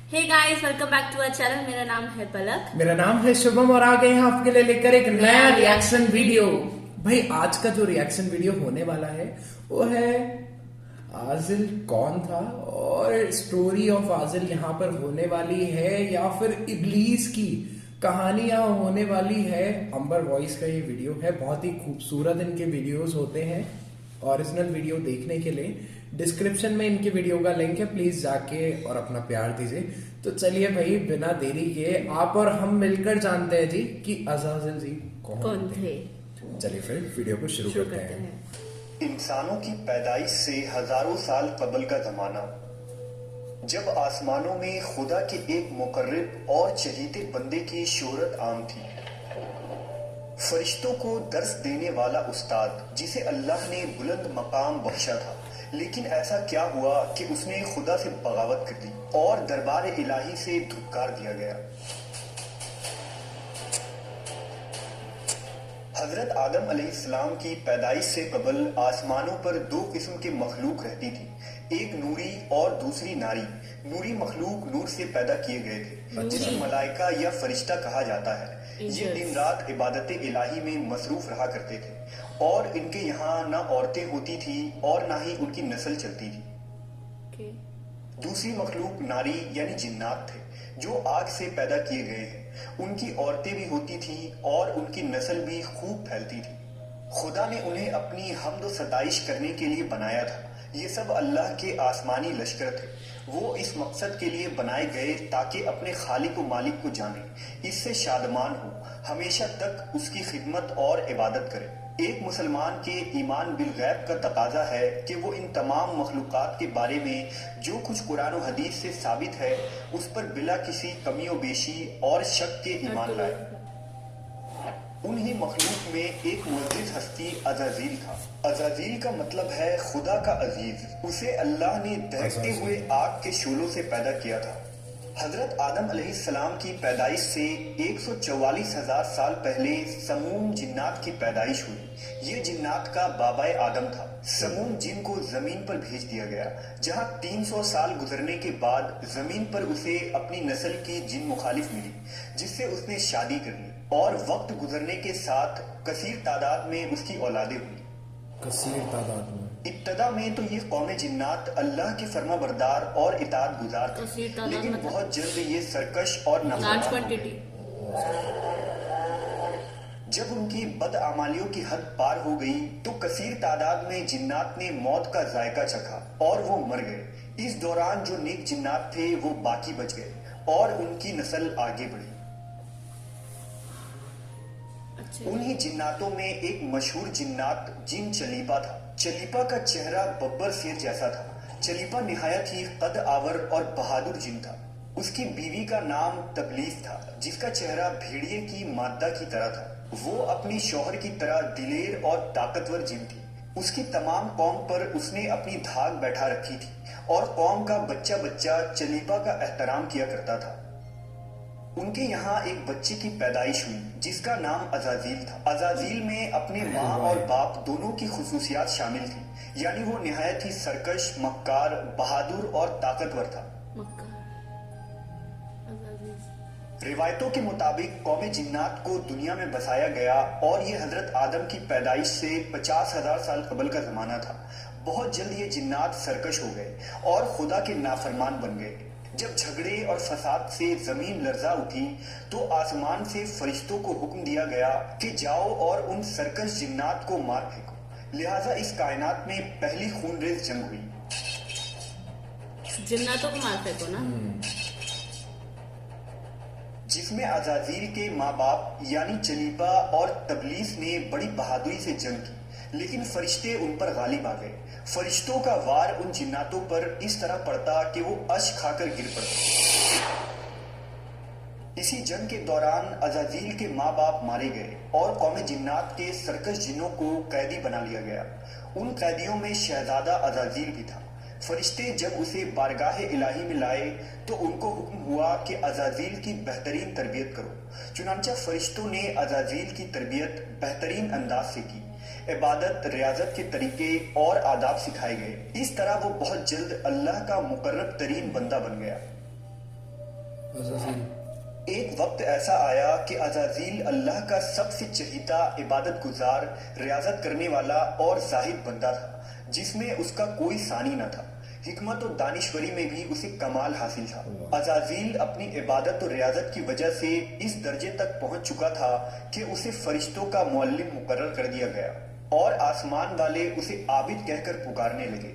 Hey guys, welcome back to our channel. मेरा नाम है पलक। मेरा नाम है शुभम और आ गए हैं आपके लिए लेकर एक नया रिएक्शन वीडियो। भाई आज का जो रिएक्शन वीडियो होने वाला है वो है आजिल कौन था और स्टोरी ऑफ आजिल यहाँ पर होने वाली है या फिर इब्लीस की कहानियां होने वाली है। अंबर वॉइस का ये वीडियो है, बहुत ही खूबसूरत इनके वीडियोस होते हैं। ओरिजिनल वीडियो देखने के लिए डिस्क्रिप्शन में इनके वीडियो का लिंक है, प्लीज जाके और अपना प्यार दीजिए। तो चलिए भाई बिना देरी के आप और हम मिलकर जानते हैं जी कि अज़ाज़िल जी कौन थे। चलिए फिर वीडियो को शुरू करते हैं। इंसानों की पैदाइश से हजारों साल कबल का जमाना, जब आसमानों में खुदा के एक मुकर्रब और चहीते बंदे की शोहरत आम थी। फरिश्तों को दर्स देने वाला उस्ताद जिसे अल्लाह ने बुलंद मकाम बख्शा था, लेकिन ऐसा क्या हुआ कि उसने खुदा से बगावत कर दी और दरबार इलाही से धुतकार दिया गया। हजरत आदम अलैहिस्सलाम की पैदाइश से कबल आसमानों पर दो किस्म के मखलूक रहती थी, एक नूरी और दूसरी नारी। नूरी मखलूक नूर से पैदा किए गए थे, जिसे मलाइका या फरिश्ता कहा जाता है। ये दिन रात इबादत इलाही में मसरूफ रहा करते थे और इनके यहाँ न औरतें होती थी और न ही उनकी नस्ल चलती थी। दूसरी मखलूक नारी यानी जिन्नात थे, जो आग से पैदा किए गए हैं। उनकी औरतें भी होती थी और उनकी नस्ल भी खूब फैलती थी। खुदा ने उन्हें अपनी हम्द व सताइश करने के लिए बनाया था। ये सब अल्लाह के आसमानी लश्कर थे। वो इस मकसद के लिए बनाए गए ताकि अपने खालिक व मालिक को जाने, इससे शादमान हो, हमेशा तक उसकी खिदमत और इबादत करे। एक मुसलमान के ईमान बिल गैब का तकाजा है कि वो इन तमाम मखलूकात के बारे में जो कुछ कुरान और हदीस से साबित है उस पर बिला किसी कमी व बेशी और शक के ईमान लाए। उन्हीं मखलूक में एक मुअज़्ज़िज़ हस्ती अज़ाज़ील था। अज़ाज़ील का मतलब है खुदा का अजीज। उसे अल्लाह ने दहकते हुए आग के शोलों से पैदा किया था। हजरत आदम अलैहिस्सलाम की पैदाइश से 144,000 साल पहले समूम जिन्नात की पैदाइश हुई। ये जिन्नात का बाबाए आदम था। समूम जिन को जमीन पर भेज दिया गया, जहाँ 300 साल गुजरने के बाद जमीन पर उसे अपनी नस्ल की जिन मुखालिफ मिली, जिससे उसने शादी कर ली और वक्त गुजरने के साथ कसीर तादाद में उसकी औलादें हुई। कसीर तादाद में इब्तदा में तो ये कौम जिन्नात अल्लाह के फर्मा बरदार और इताअत गुजार थे, लेकिन मतलब बहुत जल्द ये सरकश और नाफरमान हो गए। जब उनकी बदआमालियों की हद पार हो गई तो कसीर तादाद में जिन्नात ने मौत का जायका चखा और वो मर गए। इस दौरान जो नेक जिन्नात थे वो बाकी बच गए और उनकी नस्ल आगे बढ़ी। उन्हीं जिन्नातों में एक मशहूर जिन्नात जिन चलीपा था। चलीपा का चेहरा बब्बर शेर जैसा था। चलीपा निहायत ही कद आवर और बहादुर जिन था। उसकी बीवी का नाम तबलीस था, जिसका चेहरा भेड़िए की मादा की तरह था। वो अपनी शौहर की तरह दिलेर और ताकतवर जिन थी। उसकी तमाम कौम पर उसने अपनी धाक बैठा रखी थी और कौम का बच्चा बच्चा चलीपा का एहतराम किया करता था। उनके यहाँ एक बच्चे की पैदाइश हुई जिसका नाम अज़ाज़ील था। अज़ाज़ील में अपने माँ और बाप दोनों की खुसूसियात शामिल थी, यानी वो निहायत ही सरकश, मक्कार, बहादुर और ताकतवर था। रिवायतों के मुताबिक कौम जिन्नात को दुनिया में बसाया गया और ये हजरत आदम की पैदाइश से 50,000 साल कबल का जमाना था। बहुत जल्द ये जिन्नात सरकश हो गए और खुदा के नाफरमान बन गए। जब झगड़े और फसाद से जमीन लर्जा उठी तो आसमान से फरिश्तों को हुक्म दिया गया कि जाओ और उन सरकश जिन्नात को मार फेंको। लिहाजा इस कायनात में पहली खूनरेज जंग हुई। जिन्नातों को मार फेंको ना, जिसमें अज़ाज़ील के माँ बाप यानी चलीपा और तबलीस ने बड़ी बहादुरी से जंग की, लेकिन फरिश्ते उन पर गालिब आ गए। फरिश्तों का वार उन जिन्नातों पर इस तरह पड़ता कि वो अश खाकर गिर पड़ते। इसी जंग के दौरान अज़ाज़ील के माँ बाप मारे गए और कौम जिन्नात के सरकश जिन्नों को कैदी बना लिया गया। उन कैदियों में शहजादा अज़ाज़ील भी था। फरिश्ते जब उसे बारगाह इलाही में लाए तो उनको हुक्म हुआ कि अज़ाज़ील की बेहतरीन तरबियत करो। चुनांचा फरिश्तों ने अज़ाज़ील की तरबियत बेहतरीन अंदाज से की। इबादत, रियाजत के तरीके और आदाब सिखाए गए। इस तरह वो बहुत जल्द अल्लाह का मुकर्रब तरीन बंदा बन गया। ایک وقت ایسا آیا کہ عزازیل اللہ کا سب سے چہیتا، عبادت گزار، ریاضت کرنے والا اور زاہد بندہ تھا، جس میں اس کا کوئی ثانی نہ تھا۔ حکمت و دانشوری میں بھی اسے کمال حاصل تھا۔ عزازیل اپنی عبادت و ریاضت کی وجہ سے اس درجے تک پہنچ چکا تھا کہ اسے فرشتوں کا معلم مقرر کر دیا گیا اور آسمان والے اسے عابد کہہ کر پکارنے لگے۔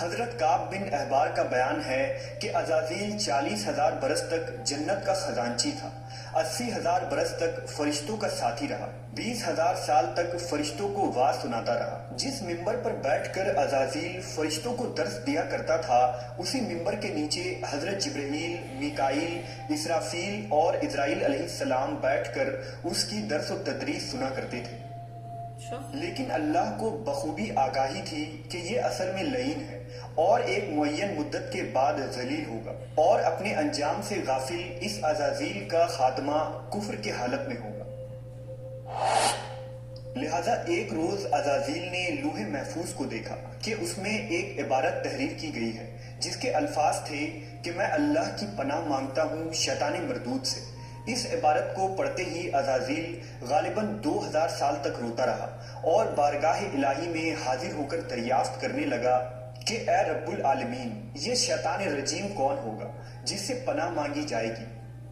حضرت کعب بن احبار کا بیان ہے کہ عزازیل 40,000 برس تک جنت کا خزانچی تھا، 80,000 برس تک فرشتوں کا ساتھی رہا، 20,000 سال تک فرشتوں کو واز سناتا رہا۔ جس ممبر پر بیٹھ کر عزازیل فرشتوں کو درس دیا کرتا تھا، اسی ممبر کے نیچے حضرت جبرائیل، میکائیل، اسرافیل اور اسرائیل علیہ السلام بیٹھ کر اس کی درس و تدریس سنا کرتے تھے۔ لیکن اللہ کو بخوبی آگاہی تھی کہ یہ اصل میں لعین ہے اور ایک معین مدت کے بعد ذلیل ہوگا، اور اپنے انجام سے غافل اس عزازیل کا خاتمہ کفر کے حالت میں ہوگا۔ لہذا ایک روز عزازیل نے لوح محفوظ کو دیکھا کہ اس میں ایک عبارت تحریر کی گئی ہے جس کے الفاظ تھے کہ میں اللہ کی پناہ مانگتا ہوں شیطان مردود سے۔ اس عبارت کو پڑھتے ہی عزازیل غالباً 2000 سال تک روتا رہا اور بارگاہ الہی میں حاضر ہو کر دریافت کرنے لگا کہ اے رب العالمین، یہ شیطان رجیم کون ہوگا جس سے پناہ مانگی جائے گی؟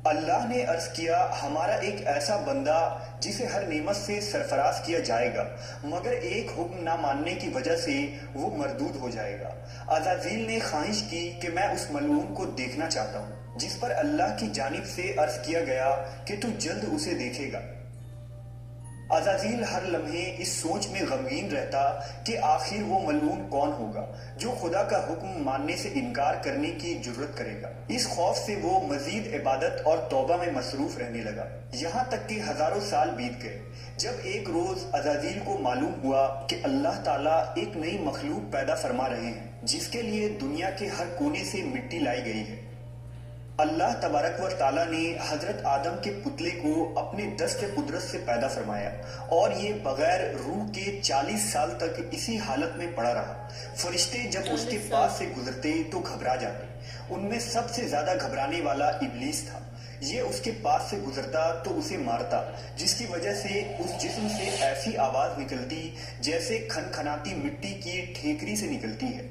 اللہ نے عرض کیا، ہمارا ایک ایسا بندہ جسے ہر نعمت سے سرفراز کیا جائے گا، مگر ایک حکم نہ ماننے کی وجہ سے وہ مردود ہو جائے گا۔ عزازیل نے خواہش کی کہ میں اس ملعون کو دیکھنا چاہتا ہوں، جس پر اللہ کی جانب سے عرض کیا گیا کہ تو جلد اسے دیکھے گا۔ عزازیل ہر لمحے اس سوچ میں غمگین رہتا کہ آخر وہ ملعون کون ہوگا جو خدا کا حکم ماننے سے انکار کرنے کی جرت کرے گا۔ اس خوف سے وہ مزید عبادت اور توبہ میں مصروف رہنے لگا، یہاں تک کہ ہزاروں سال بیت گئے۔ جب ایک روز عزازیل کو معلوم ہوا کہ اللہ تعالیٰ ایک نئی مخلوق پیدا فرما رہے ہیں جس کے لیے دنیا کے ہر کونے سے مٹی لائی گئی ہے، اللہ تبارک و تعالیٰ نے حضرت آدم کے پتلے کو اپنے دست قدرت سے پیدا فرمایا، اور یہ بغیر روح کے 40 سال تک اسی حالت میں پڑا رہا۔ فرشتے جب اس کے پاس سے گزرتے تو گھبرا جاتے، ان میں سب سے زیادہ گھبرانے والا ابلیس تھا۔ یہ اس کے پاس سے گزرتا تو اسے مارتا، جس کی وجہ سے اس جسم سے ایسی آواز نکلتی جیسے کھنکھناتی مٹی کی ٹھیکری سے نکلتی ہے۔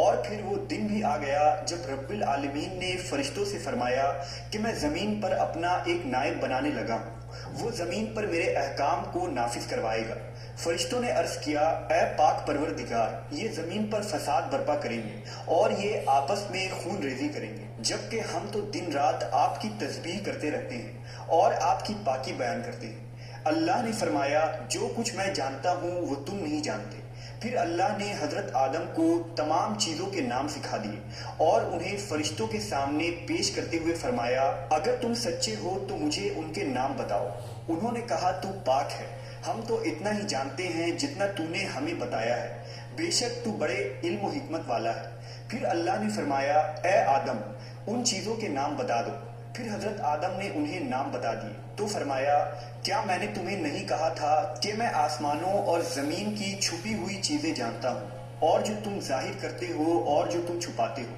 اور پھر وہ دن بھی آ گیا جب رب العالمین نے فرشتوں سے فرمایا کہ میں زمین پر اپنا ایک نائب بنانے لگا ہوں، وہ زمین پر میرے احکام کو نافذ کروائے گا۔ فرشتوں نے عرض کیا، اے پاک پروردگار، یہ زمین پر فساد برپا کریں گے اور یہ آپس میں خون ریزی کریں گے، جبکہ ہم تو دن رات آپ کی تسبیح کرتے رہتے ہیں اور آپ کی پاکی بیان کرتے ہیں۔ اللہ نے فرمایا، جو کچھ میں جانتا ہوں وہ تم نہیں جانتے۔ پھر اللہ نے حضرت آدم کو تمام چیزوں کے نام سکھا دیے اور انہیں فرشتوں کے سامنے پیش کرتے ہوئے فرمایا، اگر تم سچے ہو تو مجھے ان کے نام بتاؤ۔ انہوں نے کہا، تو پاک ہے، ہم تو اتنا ہی جانتے ہیں جتنا تو نے ہمیں بتایا ہے، بے شک تو بڑے علم و حکمت والا ہے۔ پھر اللہ نے فرمایا، اے آدم، ان چیزوں کے نام بتا دو۔ پھر حضرت آدم نے انہیں نام بتا دیے تو فرمایا، کیا میں نے تمہیں نہیں کہا تھا کہ میں آسمانوں اور زمین کی چھپی ہوئی چیزیں جانتا ہوں، اور جو تم ظاہر کرتے ہو اور جو تم چھپاتے ہو؟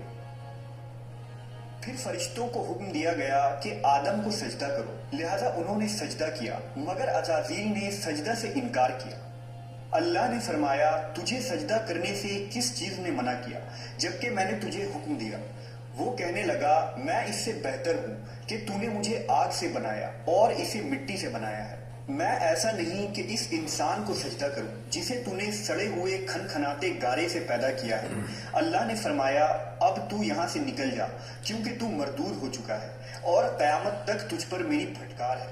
پھر فرشتوں کو حکم دیا گیا کہ آدم کو سجدہ کرو، لہذا انہوں نے سجدہ کیا، مگر عزازیل نے سجدہ سے انکار کیا۔ اللہ نے فرمایا، تجھے سجدہ کرنے سے کس چیز نے منع کیا جبکہ میں نے تجھے حکم دیا؟ وہ کہنے لگا، میں اس سے بہتر ہوں کہ تو نے مجھے آگ سے بنایا اور اسے مٹی سے بنایا ہے۔ میں ایسا نہیں کہ اس انسان کو سجدہ کروں جسے تو نے سڑے ہوئے کھنکھناتے گارے سے پیدا کیا ہے۔ اللہ نے فرمایا، اب تو یہاں سے نکل جا، کیونکہ تو مردود ہو چکا ہے اور قیامت تک تجھ پر میری پھٹکار ہے۔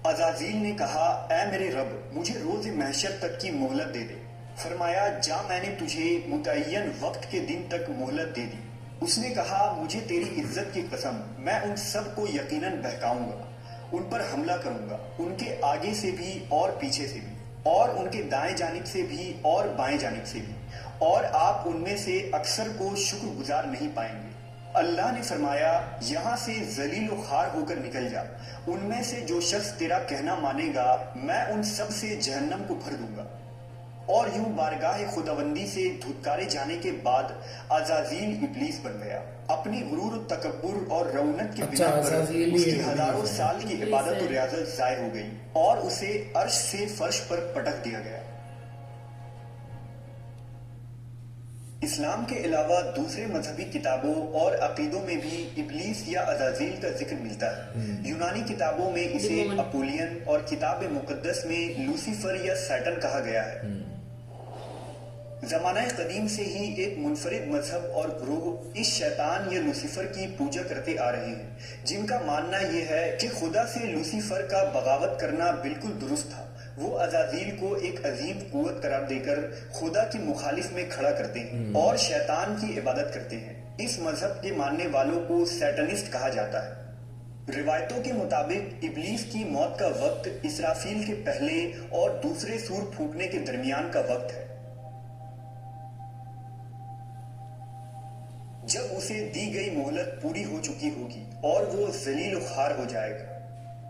عزازیل نے کہا، اے میرے رب، مجھے روز محشر تک کی مہلت دے دے۔ فرمایا، جا، میں نے تجھے متعین وقت کے دن تک مہلت دے دی۔ اس نے کہا، مجھے تیری عزت کی قسم، میں ان سب کو یقیناً بہکاؤں گا، ان پر حملہ کروں گا، ان کے آگے سے بھی اور پیچھے سے بھی، اور ان کے دائیں جانب سے بھی اور بائیں جانب سے بھی، اور آپ ان میں سے اکثر کو شکر گزار نہیں پائیں گے۔ اللہ نے فرمایا، یہاں سے ذلیل و خوار ہو کر نکل جا، ان میں سے جو شخص تیرا کہنا مانے گا میں ان سب سے جہنم کو بھر دوں گا۔ और यूं बारगाह खुदावंदी से धुतकारे जाने के बाद अजाजील इब्लीस बन गया। अपनी गुरूर तकब्बुर और रौनक के बिना पर अज़ाज़ील ही उसकी इब्लीस हजारों है। साल की इबादत और रियाजत जाय हो गई और उसे अर्श से फर्श पर पटक दिया गया। इस्लाम के अलावा दूसरे मजहबी किताबों और अकीदों में भी इब्लीस या अजाजील का जिक्र मिलता है। यूनानी किताबों में इसे अपोलियन और किताब मुकद्दस में लूसीफर या सैटन कहा गया है। ज़माना कदीम से ही एक मुनफरिद मजहब और ग्रोह इस शैतान या लूसीफर की पूजा करते आ रहे हैं, जिनका मानना यह है कि खुदा से लूसीफर का बगावत करना बिल्कुल दुरुस्त था। वो अजाजील को एक अजीम कुव्वत करार देकर खुदा की मुखालिफ में खड़ा करते हैं और शैतान की इबादत करते हैं। इस मजहब के मानने वालों को सैटनिस्ट कहा जाता है। रिवायतों के मुताबिक इब्लीस की मौत का वक्त इसराफील के पहले और दूसरे सूर फूटने के दरमियान का वक्त है, जब उसे दी गई मोहलत पूरी हो चुकी होगी और वो जलील खार हो जाएगा।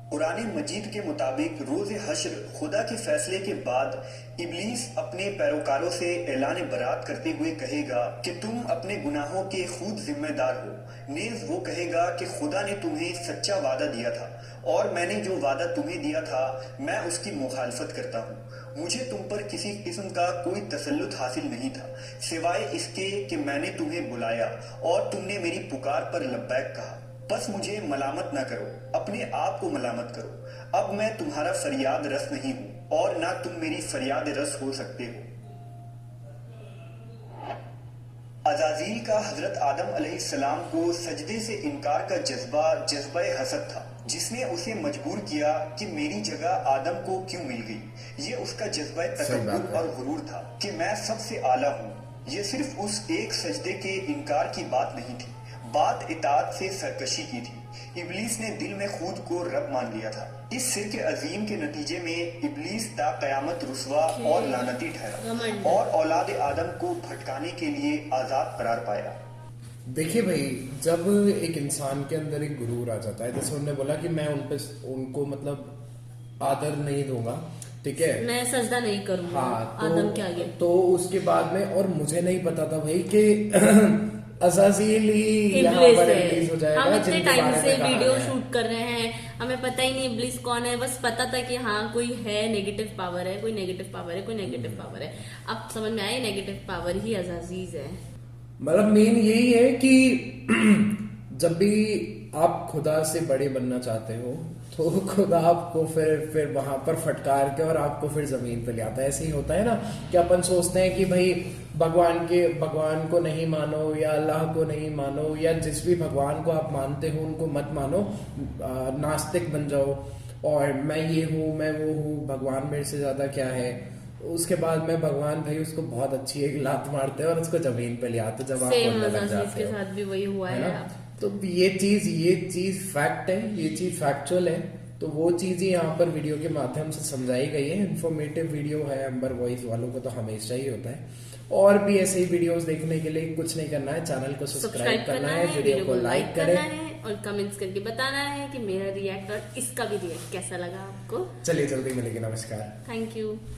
कुरान मजीद के मुताबिक रोज हश्र खुदा के फैसले के बाद इब्लीस अपने पैरोकारों से ऐलान बरात करते हुए कहेगा कि तुम अपने गुनाहों के खुद जिम्मेदार हो। नेज वो कहेगा कि खुदा ने तुम्हें सच्चा वादा दिया था और मैंने जो वादा तुम्हें दिया था मैं उसकी मुखालफत करता हूँ। मुझे तुम पर किसी किस्म का कोई तसल्लुत हासिल नहीं था सिवाय इसके कि मैंने तुम्हें बुलाया और तुमने मेरी पुकार पर लब्बैक कहा। बस मुझे मलामत न करो, अपने आप को मलामत करो। अब मैं तुम्हारा फरियाद रस नहीं हूं और ना तुम मेरी फरियाद रस हो सकते हो। अजाजील का हजरत आदम अलैहिस्सलाम को सजदे से इनकार का जज्बा हसद था, जिसने उसे मजबूर किया कि मेरी जगह आदम को क्यों मिल गई। ये उसका जज्बा तकब्बुर और गुरूर था कि मैं सबसे आला हूँ। ये सिर्फ उस एक सजदे के इनकार की बात नहीं थी, बात इताअत से सरकशी की थी। इब्लीस ने दिल में खुद को रब मान लिया था। इस सिरके अजीम के नतीजे में इब्लीस ता कयामत रुस्वा और लानती ठहरा और औलाद आदम को भटकाने के लिए आजाद करार पाया। देखिए भाई, जब एक इंसान के अंदर एक गुरूर आ जाता है, जैसे उन्होंने बोला कि मैं उनको मतलब आदर नहीं दूंगा, ठीक है, मैं सजदा नहीं करूंगा आदम के आगे। तो उसके बाद में, और मुझे नहीं पता था भाई कि अज़ाज़ील ही यहाँ पर रिलीज हो जाएगा। हम इतने टाइम से वीडियो शूट कर रहे हैं, हमें पता ही नहीं इब्लीस कौन है। बस पता था कि हाँ कोई है, नेगेटिव पावर है, कोई नेगेटिव पावर है, कोई नेगेटिव पावर है। अब समझ में आया नेगेटिव पावर ही अज़ाज़ील है। मतलब मेन यही है कि जब भी आप खुदा से बड़े बनना चाहते हो तो खुदा आपको फिर वहां पर फटकार के और आपको फिर जमीन पे ले आता है। ऐसे ही होता है ना कि अपन सोचते हैं कि भाई भगवान को नहीं मानो या अल्लाह को नहीं मानो या जिस भी भगवान को आप मानते हो उनको मत मानो, नास्तिक बन जाओ और मैं ये हूँ मैं वो हूँ, भगवान मेरे से ज्यादा क्या है। उसके बाद में भगवान भाई उसको बहुत अच्छी एक लात मारते हैं और उसको जमीन पे ले आते जब आप बोलने लग जाते हो। के साथ भी वही हुआ है। तो ये चीज फैक्ट है, ये चीज फैक्चुअल है। तो वो चीज ही यहाँ पर वीडियो के माध्यम से समझाई गई है। इन्फॉर्मेटिव वीडियो है, अंबर वॉइस वालों को तो हमेशा ही होता है। और भी ऐसे ही वीडियोस देखने के लिए कुछ नहीं करना है, चैनल को सब्सक्राइब करना है, वीडियो को लाइक करें और कमेंट्स करके बताना है कि मेरा रिएक्ट और इसका भी रिएक्ट कैसा लगा आपको। चलिए जल्दी मिलेंगे, नमस्कार, थैंक यू।